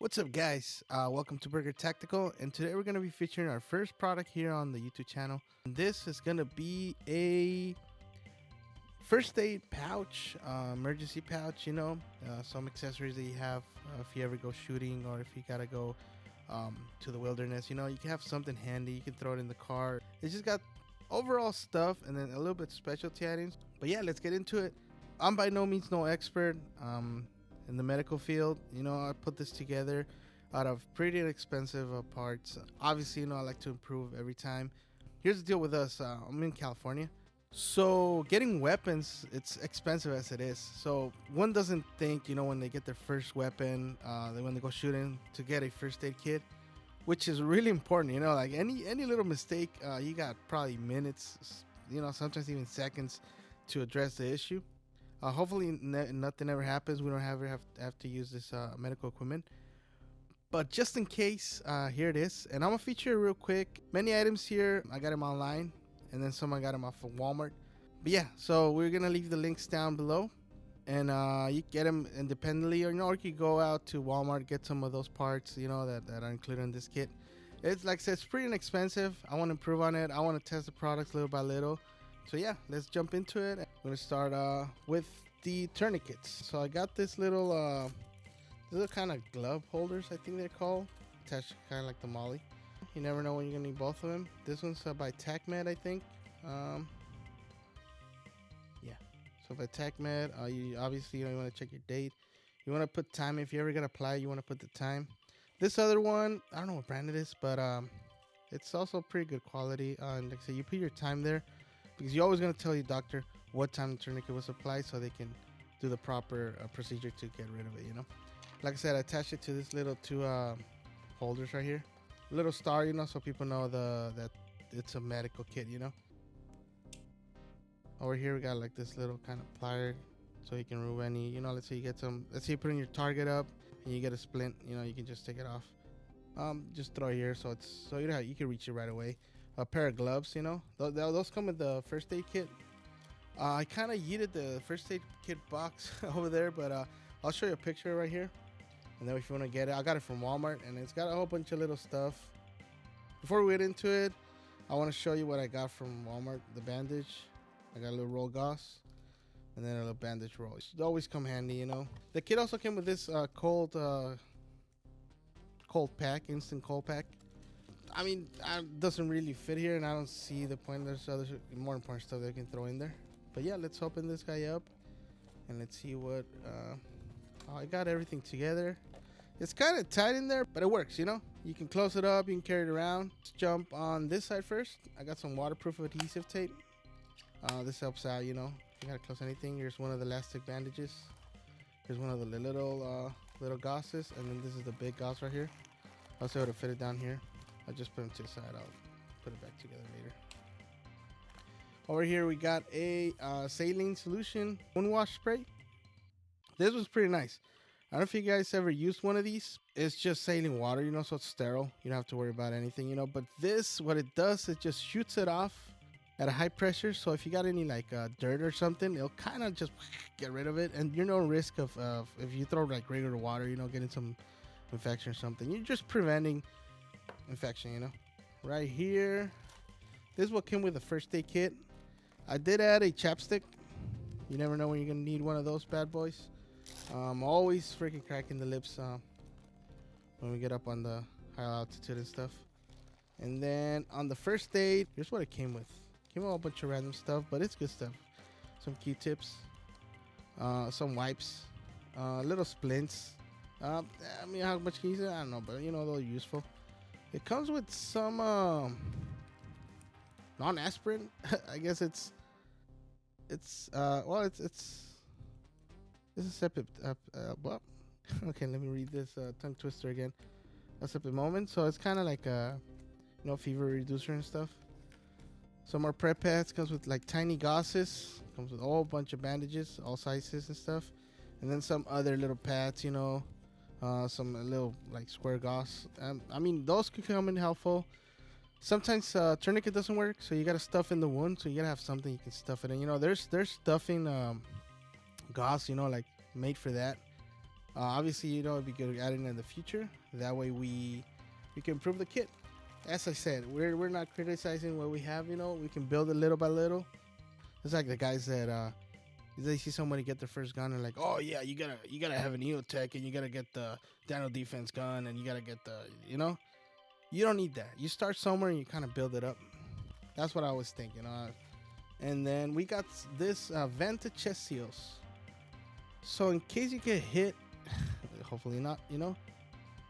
What's up, guys? Welcome to Burger Tactical, and today we're going to be featuring our first product here on the YouTube channel. And this is going to be a first aid pouch, emergency pouch, some accessories that you have if you ever go shooting or if you got to go to the wilderness. You can have something handy. You can throw it in the car. It's just got overall stuff and then a little bit specialty items. But yeah, let's get into it. I'm by no means no expert. In the medical field, I put this together out of pretty inexpensive parts. Obviously, I like to improve every time. Here's the deal with us. I'm in California, so getting weapons, it's expensive as it is. So one doesn't think, when they get their first weapon, when they go shooting, to get a first aid kit, which is really important. Like any little mistake, you got probably minutes, sometimes even seconds to address the issue. Hopefully nothing ever happens. We don't have to use this medical equipment. But just in case, here it is. And I'm going to feature it real quick. Many items here, I got them online. And then some I got them off of Walmart. But yeah, so we're going to leave the links down below. And you get them independently. Or you can go out to Walmart, get some of those parts, that are included in this kit. It's like I said, it's pretty inexpensive. I want to improve on it. I want to test the products little by little. So yeah, let's jump into it. I'm gonna start with the tourniquets. So I got this little kind of glove holders, I think they're called, attached kind of like the molly. You never know when you're gonna need both of them. This one's by TacMed, I think. Yeah. So by TacMed, you obviously you want to check your date. You want to put time if you ever gonna apply. You want to put the time. This other one, I don't know what brand it is, but it's also pretty good quality. And like I said, you put your time there, because you're always going to tell your doctor what time the tourniquet was applied so they can do the proper procedure to get rid of it, Like I said, I attached it to this little two holders right here. A little star, so people know that it's a medical kit, Over here, we got like this little kind of plier so you can remove any, let's say you put in your target up and you get a splint, you can just take it off. Just throw it here so you can reach it right away. A pair of gloves, those come with the first aid kit. I kind of yeeted the first aid kit box over there, but I'll show you a picture right here. And then if you want to get it, I got it from Walmart, and it's got a whole bunch of little stuff. Before we get into it, I want to show you what I got from Walmart. The bandage. I got a little roll gauze, and then a little bandage roll. It should always come handy, The kit also came with this cold pack, instant cold pack. I mean, it doesn't really fit here, and I don't see the point. There's other more important stuff they can throw in there. But yeah, let's open this guy up and let's see what. I got everything together. It's kind of tight in there, but it works. You can close it up, you can carry it around. Let's jump on this side first. I got some waterproof adhesive tape. This helps out. You gotta close anything. Here's one of the elastic bandages. Here's one of the little gauzes, and then this is the big gauze right here. I was able to fit it down here. I just put them to the side. I'll put it back together later. Over here we got a saline solution wound wash spray. This was pretty nice. I don't know if you guys ever used one of these. It's just saline water, so it's sterile. You don't have to worry about anything, But this, what it does, it just shoots it off at a high pressure. So if you got any like dirt or something, it'll kind of just get rid of it. And you're no risk of if you throw like regular water, getting some infection or something. You're just preventing infection, Right here, this is what came with the first aid kit. I did add a chapstick. You never know when you're gonna need one of those bad boys. Always freaking cracking the lips when we get up on the high altitude and stuff. And then on the first aid, here's what it came with. Came with a whole bunch of random stuff, but it's good stuff. Some Q-tips, some wipes, little splints. I mean, how much can you say? I don't know, but they're useful. It comes with some non-aspirin. I guess it's a separate well, okay, let me read this tongue twister again. A separate moment. So it's kind of like a fever reducer and stuff. Some more prep pads. Comes with like tiny gauzes. Comes with a whole bunch of bandages, all sizes and stuff. And then some other little pads, some little like square gauze. I mean, those could come in helpful. Sometimes tourniquet doesn't work, so you gotta stuff in the wound. So you gotta have something you can stuff it in. There's stuffing gauze, like made for that. Obviously, you know, it'd be good to add it in the future. That way we can improve the kit. As I said, we're not criticizing what we have. You know, we can build it little by little. It's like the guys that they see somebody get their first gun and like, oh yeah, you gotta have an EOTech and you gotta get the Dino Defense gun and you gotta get the, you know, you don't need that. You start somewhere and you kind of build it up. That's what I was thinking. And then we got this vented chest seals. So in case you get hit, hopefully not, you know,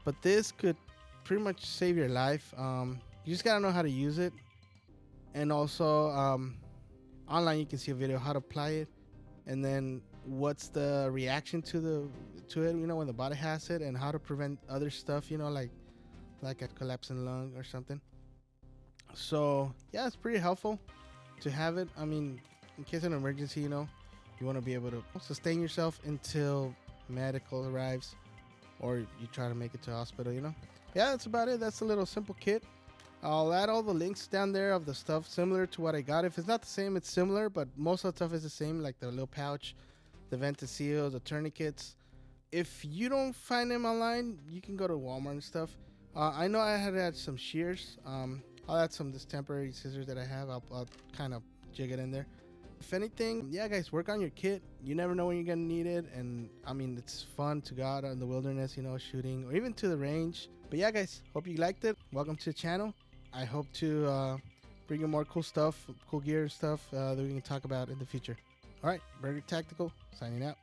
but this could pretty much save your life. You just gotta know how to use it, and also online you can see a video how to apply it, and then what's the reaction to it, you know, when the body has it, and how to prevent other stuff, you know, like a collapsing lung or something. So yeah, it's pretty helpful to have it. I mean, in case of an emergency, you know, you want to be able to sustain yourself until medical arrives or you try to make it to hospital, you know. Yeah, that's about it. That's a little simple kit. I'll add all the links down there of the stuff similar to what I got. If it's not the same, it's similar, but most of the stuff is the same, like the little pouch, the vented seals, the tourniquets. If you don't find them online, you can go to Walmart and stuff. I know I had to add some shears. I'll add some this temporary scissors that I have. I'll kind of jig it in there. If anything, yeah, guys, work on your kit. You never know when you're gonna need it, and I mean, it's fun to go out in the wilderness, you know, shooting, or even to the range. But yeah, guys, hope you liked it. Welcome to the channel. I hope to bring you more cool stuff, cool gear and stuff that we can talk about in the future. All right, Burger Tactical signing out.